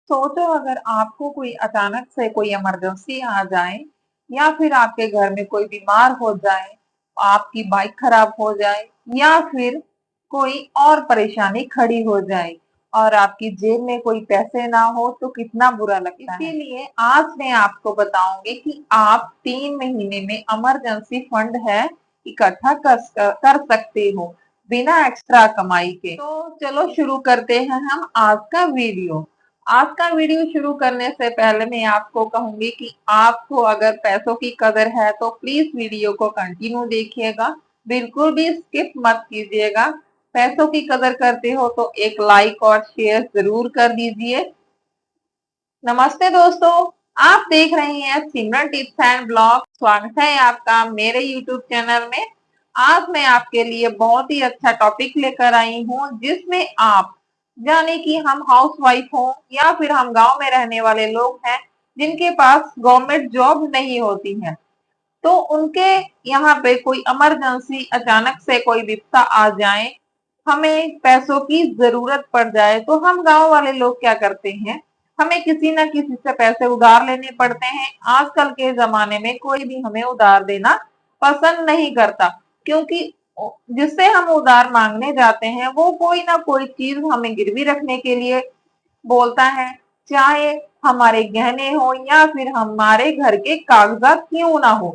सोचो अगर आपको कोई अचानक से कोई इमरजेंसी आ जाए या फिर आपके घर में कोई बीमार हो जाए, आपकी बाइक खराब हो जाए या फिर कोई और परेशानी खड़ी हो जाए और आपकी जेब में कोई पैसे ना हो तो कितना बुरा लगता है। इसीलिए आज मैं आपको बताऊंगी कि आप 3 महीने में इमरजेंसी फंड है इकट्ठा कर सकते हो बिना एक्स्ट्रा कमाई के। तो चलो शुरू करते हैं हम आज का वीडियो। आज का वीडियो शुरू करने से पहले मैं आपको कहूंगी कि आपको अगर पैसों की कदर है तो प्लीज वीडियो को कंटिन्यू देखिएगा, बिल्कुल भी स्किप मत कीजिएगा। पैसों की कदर करते हो तो एक लाइक और शेयर जरूर कर दीजिए। नमस्ते दोस्तों, आप देख रहे हैं सिमरन टिप्स एंड ब्लॉग। स्वागत है आपका मेरे यूट्यूब चैनल में। आज मैं आपके लिए बहुत ही अच्छा टॉपिक लेकर आई हूँ जिसमें आप जाने कि हम हाउस वाइफ हो या फिर हम गांव में रहने वाले लोग हैं जिनके पास गवर्नमेंट जॉब नहीं होती है, तो उनके यहाँ पे कोई इमरजेंसी अचानक से कोई विपदा आ जाए, हमें पैसों की जरूरत पड़ जाए तो हम गांव वाले लोग क्या करते हैं, हमें किसी ना किसी से पैसे उधार लेने पड़ते हैं। आजकल के जमाने में कोई भी हमें उधार देना पसंद नहीं करता, क्योंकि जिससे हम उधार मांगने जाते हैं वो कोई ना कोई चीज हमें गिरवी रखने के लिए बोलता है, चाहे हमारे गहने हो या फिर हमारे घर के कागजात क्यों ना हो।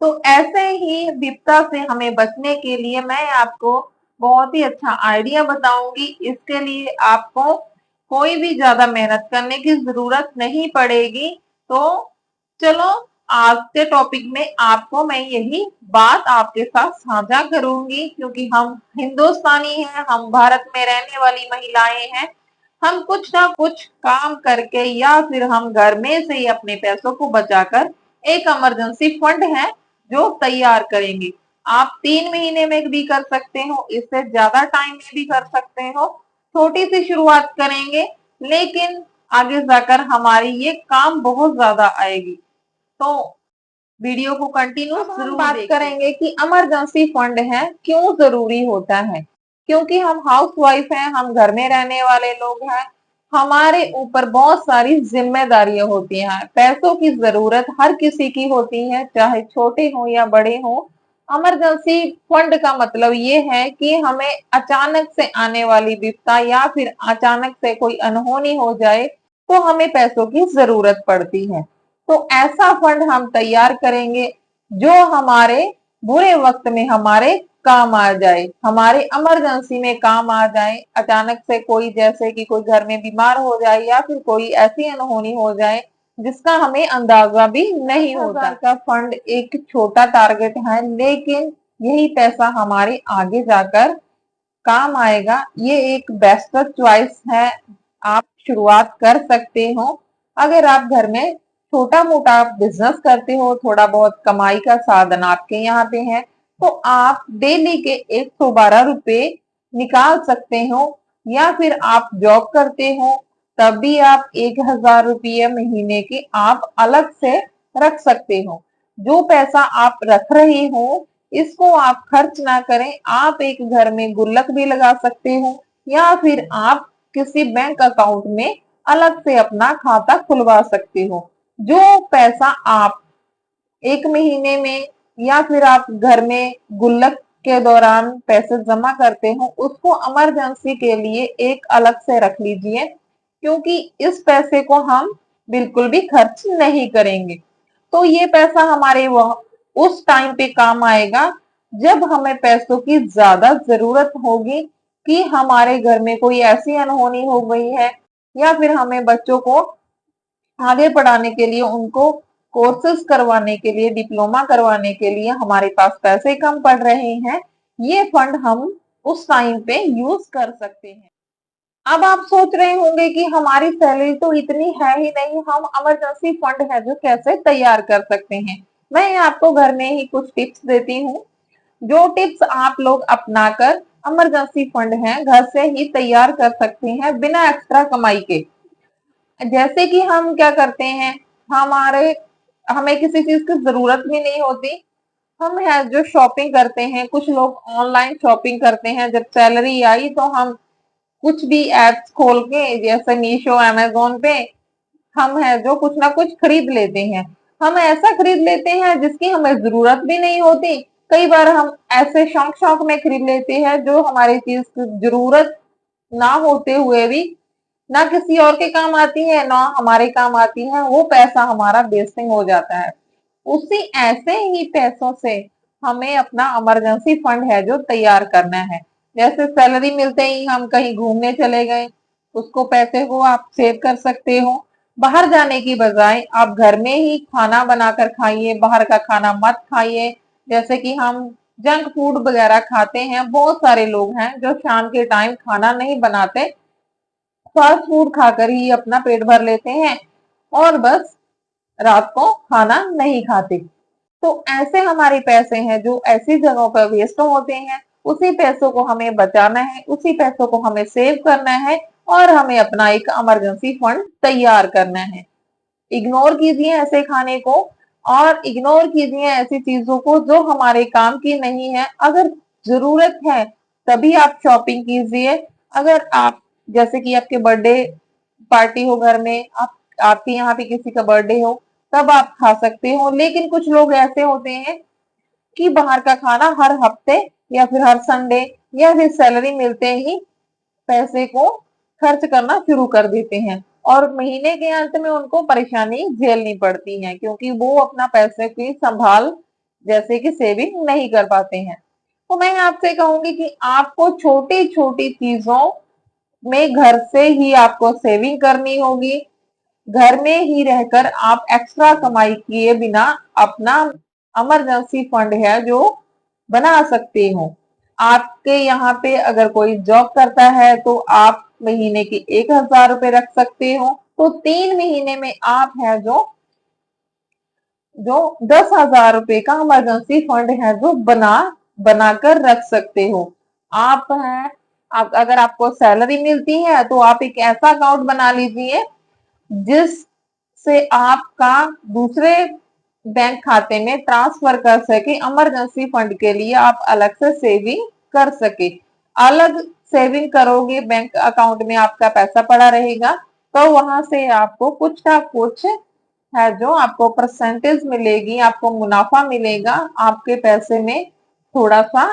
तो ऐसे ही विपदा से हमें बचने के लिए मैं आपको बहुत ही अच्छा आइडिया बताऊंगी। इसके लिए आपको कोई भी ज्यादा मेहनत करने की जरूरत नहीं पड़ेगी। तो चलो आज के टॉपिक में आपको मैं यही बात आपके साथ साझा करूंगी, क्योंकि हम हिंदुस्तानी हैं, हम भारत में रहने वाली महिलाएं हैं। हम कुछ ना कुछ काम करके या फिर हम घर में से ही अपने पैसों को बचाकर एक इमरजेंसी फंड है जो तैयार करेंगे। आप 3 महीने में भी कर सकते हो, इससे ज्यादा टाइम में भी कर सकते हो। छोटी सी शुरुआत करेंगे लेकिन आगे जाकर हमारी ये काम बहुत ज्यादा आएगी। तो वीडियो को कंटिन्यू जरूर बात करेंगे कि इमरजेंसी फंड है क्यों जरूरी होता है। क्योंकि हम हाउस वाइफ हैं, हम घर में रहने वाले लोग हैं, हमारे ऊपर बहुत सारी जिम्मेदारियां होती हैं। पैसों की जरूरत हर किसी की होती है, चाहे छोटे हो या बड़े हो। इमरजेंसी फंड का मतलब ये है कि हमें अचानक से आने वाली विपदा या फिर अचानक से कोई अनहोनी हो जाए तो हमें पैसों की जरूरत पड़ती है। तो ऐसा फंड हम तैयार करेंगे जो हमारे बुरे वक्त में हमारे काम आ जाए, हमारे इमरजेंसी में काम आ जाए। अचानक से कोई, जैसे कि कोई घर में बीमार हो जाए या फिर कोई ऐसी अनहोनी हो जाए जिसका हमें अंदाजा भी नहीं होता। का फंड एक छोटा टारगेट है, लेकिन यही पैसा हमारे आगे जाकर काम आएगा। ये एक बेस्ट चॉइस है, आप शुरुआत कर सकते हो। अगर आप घर में छोटा मोटा बिजनेस करते हो, थोड़ा बहुत कमाई का साधन आपके यहाँ पे है, तो आप डेली के 112 रुपए निकाल सकते हो। या फिर आप जॉब करते हो तब भी आप 1000 रुपये महीने के आप अलग से रख सकते हो। जो पैसा आप रख रहे हो इसको आप खर्च ना करें, आप एक घर में गुल्लक भी लगा सकते हो या फिर आप किसी बैंक अकाउंट में अलग से अपना खाता खुलवा सकते हो। जो पैसा आप 1 महीने में या फिर आप घर में गुल्लक के दौरान पैसे जमा करते हो उसको इमरजेंसी के लिए एक अलग से रख लीजिए, क्योंकि इस पैसे को हम बिल्कुल भी खर्च नहीं करेंगे। तो ये पैसा हमारे वह उस टाइम पे काम आएगा जब हमें पैसों की ज्यादा जरूरत होगी, कि हमारे घर में कोई ऐसी अनहोनी हो गई है या फिर हमें बच्चों को आगे पढ़ाने के लिए, उनको कोर्सेज करवाने के लिए, डिप्लोमा करवाने के लिए हमारे पास पैसे कम पड़ रहे हैं। ये फंड हम उस टाइम पे यूज कर सकते हैं। अब आप सोच रहे होंगे कि हमारी सैलरी तो इतनी है ही नहीं, हम इमरजेंसी फंड है जो कैसे तैयार कर सकते हैं। मैं आपको घर में ही कुछ टिप्स देती हूँ, जो टिप्स आप लोग अपनाकर इमरजेंसी फंड है घर से ही तैयार कर सकते हैं बिना एक्स्ट्रा कमाई के। जैसे कि हम क्या करते हैं, हमारे हमें किसी चीज की जरूरत भी नहीं होती, हम है जो शॉपिंग करते हैं, कुछ लोग ऑनलाइन शॉपिंग करते हैं। जब सैलरी आई तो हम कुछ भी एप्स खोल के, जैसे मीशो, अमेज़न पे हम है जो कुछ ना कुछ खरीद लेते हैं। हम ऐसा खरीद लेते हैं जिसकी हमें ज़रूरत भी नहीं होती। कई बार हम ऐसे शौक-शौक में खरीद लेते हैं जो हमारी चीज़ की ज़रूरत ना होते हुए भी ना किसी और के काम आती है, ना हमारे काम आती है, वो पैसा हमारा वेस्टिंग हो जाता है। उसी ऐसे ही पैसों से हमें अपना इमरजेंसी फंड है जो तैयार करना है। जैसे सैलरी मिलते ही हम कहीं घूमने चले गए, उसको पैसे को आप सेव कर सकते हो। बाहर जाने की बजाय आप घर में ही खाना बनाकर खाइए, बाहर का खाना मत खाइए। जैसे कि हम जंक फूड वगैरह खाते हैं, बहुत सारे लोग हैं जो शाम के टाइम खाना नहीं बनाते, फास्ट फूड खाकर ही अपना पेट भर लेते हैं और बस रात को खाना नहीं खाते। तो ऐसे हमारे पैसे हैं जो ऐसी जगहों पर वेस्ट होते हैं, उसी पैसों को हमें बचाना है, उसी पैसों को हमें सेव करना है और हमें अपना एक इमरजेंसी फंड तैयार करना है। इग्नोर कीजिए ऐसे खाने को और इग्नोर कीजिए ऐसी चीजों को जो हमारे काम की नहीं है। अगर जरूरत है तभी आप शॉपिंग कीजिए। अगर आप, जैसे कि आपके बर्थडे पार्टी हो घर में, आप आपके यहाँ पे किसी का बर्थडे हो, तब आप खा सकते हो। लेकिन कुछ लोग ऐसे होते हैं कि बाहर का खाना हर हफ्ते या फिर हर संडे या फिर सैलरी मिलते ही पैसे को खर्च करना शुरू कर देते हैं और महीने के अंत में उनको परेशानी झेलनी पड़ती है, क्योंकि वो अपना पैसे की संभाल, जैसे कि सेविंग नहीं कर पाते हैं। तो मैं आपसे कहूंगी कि आपको छोटी छोटी चीजों में घर से ही आपको सेविंग करनी होगी। घर में ही रहकर आप एक्स्ट्रा कमाई किए बिना अपना इमरजेंसी फंड है जो बना सकते हो। आपके यहाँ पे अगर कोई जॉब करता है तो आप महीने के 1,000 रुपए रख सकते हो, तो 3 महीने में आप है जो जो 10,000 रुपए का इमरजेंसी फंड है जो बनाकर रख सकते हो। आप हैं, आप अगर आपको सैलरी मिलती है तो आप एक ऐसा अकाउंट बना लीजिए जिससे आपका दूसरे बैंक खाते में ट्रांसफर कर सके, इमरजेंसी फंड के लिए आप अलग से सेविंग कर सके। अलग सेविंग करोगे, बैंक अकाउंट में आपका पैसा पड़ा रहेगा, तो वहां से आपको कुछ ना कुछ है जो आपको परसेंटेज मिलेगी, आपको मुनाफा मिलेगा, आपके पैसे में थोड़ा सा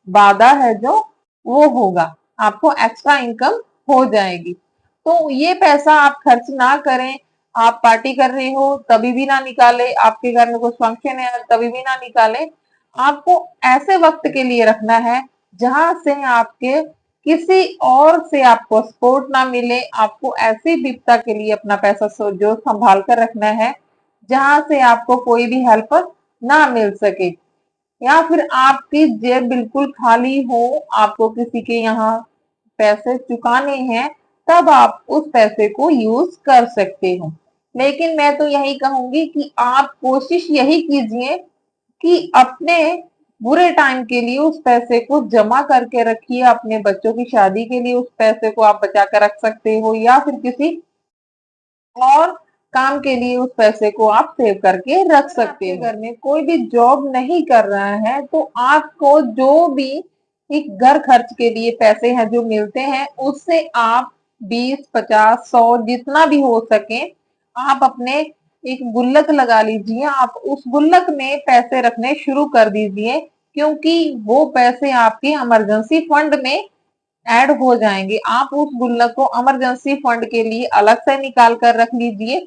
वादा है जो वो होगा, आपको एक्स्ट्रा इनकम हो जाएगी। तो ये पैसा आप खर्च ना करें। आप पार्टी कर रहे हो तभी भी ना निकाले, आपके घर में कुछ फंक्शन है तभी भी ना निकाले। आपको ऐसे वक्त के लिए रखना है जहां से आपके किसी और से आपको सपोर्ट ना मिले। आपको ऐसी विपदा के लिए अपना पैसा जो संभाल कर रखना है जहां से आपको कोई भी हेल्प ना मिल सके, या फिर आपकी जेब बिल्कुल खाली हो, आपको किसी के यहाँ पैसे चुकाने हैं, तब आप उस पैसे को यूज कर सकते हो। लेकिन मैं तो यही कहूंगी कि आप कोशिश यही कीजिए कि अपने बुरे टाइम के लिए उस पैसे को जमा करके रखिए। अपने बच्चों की शादी के लिए उस पैसे को आप बचा कर रख सकते हो, या फिर किसी और काम के लिए उस पैसे को आप सेव करके रख सकते हो। घर में कोई भी जॉब नहीं कर रहा है तो आपको जो भी एक घर खर्च के लिए पैसे हैं जो मिलते हैं, उससे आप 20, 50, 100 जितना भी हो सके आप अपने एक गुल्लक लगा लीजिए। आप उस गुल्लक में पैसे रखने शुरू कर दीजिए, क्योंकि वो पैसे आपके इमरजेंसी फंड में ऐड हो जाएंगे। आप उस गुल्लक को इमरजेंसी फंड के लिए अलग से निकाल कर रख लीजिए,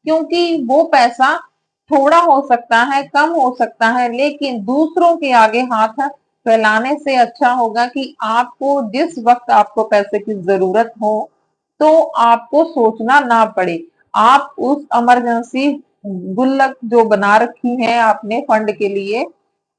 क्योंकि वो पैसा थोड़ा हो सकता है, कम हो सकता है, लेकिन दूसरों के आगे हाथ फैलाने से अच्छा होगा कि आपको जिस वक्त आपको पैसे की जरूरत हो तो आपको सोचना ना पड़े। आप उस इमरजेंसी गुल्लक जो बना रखी है आपने फंड के लिए,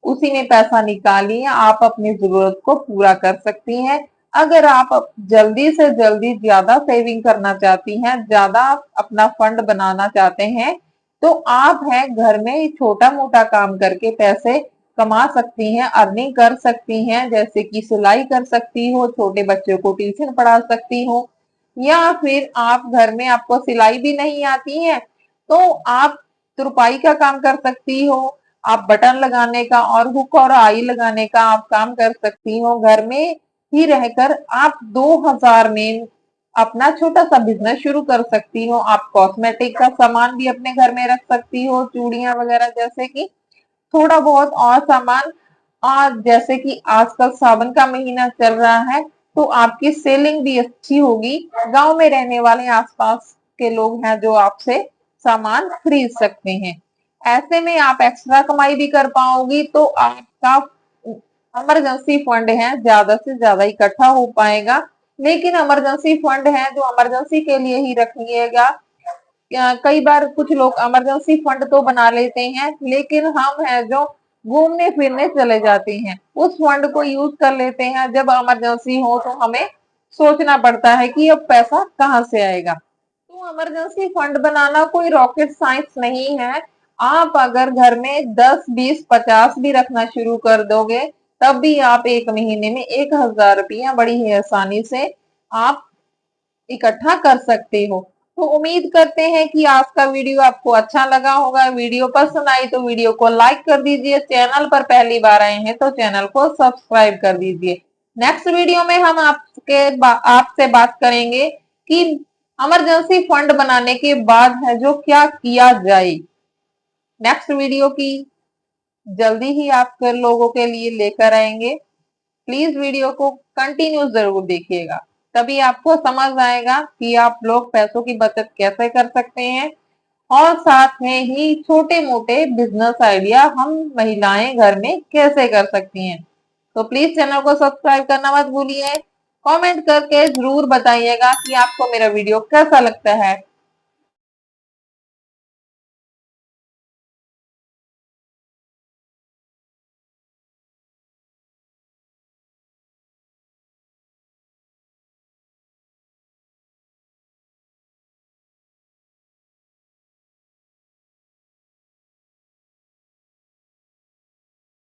उसी में पैसा निकालिए, आप अपनी जरूरत को पूरा कर सकती हैं। अगर आप जल्दी से जल्दी ज्यादा सेविंग करना चाहती हैं, ज्यादा अपना फंड बनाना चाहते हैं, तो आप है घर में छोटा मोटा काम करके पैसे कमा सकती हैं, अर्निंग कर सकती हैं। जैसे कि सिलाई कर सकती हो, छोटे बच्चों को ट्यूशन पढ़ा सकती हो, या फिर आप घर में आपको सिलाई भी नहीं आती है तो आप तुरपाई का काम कर सकती हो। आप बटन लगाने का और हुक और आई लगाने का आप काम कर सकती हो। घर में ही रहकर आप 2000 में अपना छोटा सा बिजनेस शुरू कर सकती हो। आप कॉस्मेटिक का सामान भी अपने घर में रख सकती हो, चूड़ियां वगैरह, जैसे कि थोड़ा बहुत और सामान। और जैसे कि आजकल सावन का महीना चल रहा है, तो आपकी सेलिंग भी अच्छी होगी। गांव में रहने वाले आसपास के लोग हैं जो आपसे सामान खरीद सकते हैं। ऐसे में आप एक्स्ट्रा कमाई भी कर पाओगी, तो आपका इमरजेंसी फंड है ज्यादा से ज्यादा इकट्ठा हो पाएगा। लेकिन इमरजेंसी फंड है जो इमरजेंसी के लिए ही रखिएगा। कई बार कुछ लोग इमरजेंसी फंड तो बना लेते हैं, लेकिन हम हैं जो घूमने फिरने चले जाते हैं, उस फंड को यूज कर लेते हैं। जब इमरजेंसी हो तो हमें सोचना पड़ता है कि अब पैसा कहाँ से आएगा। तो इमरजेंसी फंड बनाना कोई रॉकेट साइंस नहीं है। आप अगर घर में 10, 20, 50 भी रखना शुरू कर दोगे, तब भी आप एक महीने में 1000 रुपया बड़ी ही आसानी से आप इकट्ठा कर सकते हो। तो उम्मीद करते हैं कि आज का वीडियो आपको अच्छा लगा होगा। वीडियो पसंद आई तो वीडियो को लाइक कर दीजिए। चैनल पर पहली बार आए हैं तो चैनल को सब्सक्राइब कर दीजिए। नेक्स्ट वीडियो में हम आपसे बात करेंगे कि इमरजेंसी फंड बनाने के बाद है जो क्या किया जाए। नेक्स्ट वीडियो की जल्दी ही आप लोगों के लिए लेकर आएंगे। प्लीज वीडियो को कंटिन्यू जरूर देखिएगा, तभी आपको समझ आएगा कि आप लोग पैसों की बचत कैसे कर सकते हैं, और साथ में ही छोटे मोटे बिजनेस आइडिया हम महिलाएं घर में कैसे कर सकती हैं। तो प्लीज चैनल को सब्सक्राइब करना मत भूलिए। कमेंट करके जरूर बताइएगा कि आपको मेरा वीडियो कैसा लगता है।